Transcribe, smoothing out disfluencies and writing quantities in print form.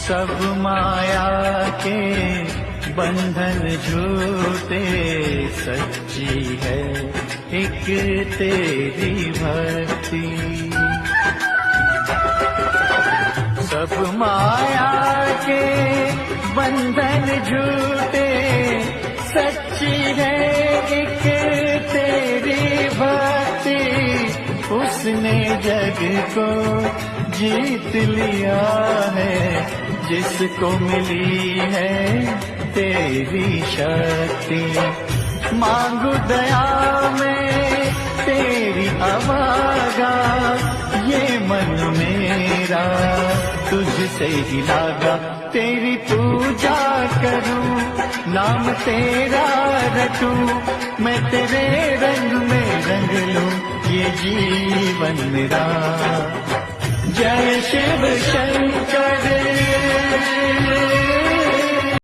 सब माया के बंधन झूठे, सच्ची है एक तेरी भक्ति। सब माया के बंधन झूठे, सच्ची है एक तेरी भक्ति। उसने जग को जीत लिया है, जिसको मिली है तेरी शक्ति। मांगू दया में तेरी अवागा, ये मन मेरा तुझसे ही लागा। तेरी पूजा करूं, नाम तेरा रटूं, मैं तेरे रंग में रंग लूं ये जीवन मेरा। जय शिव शंकर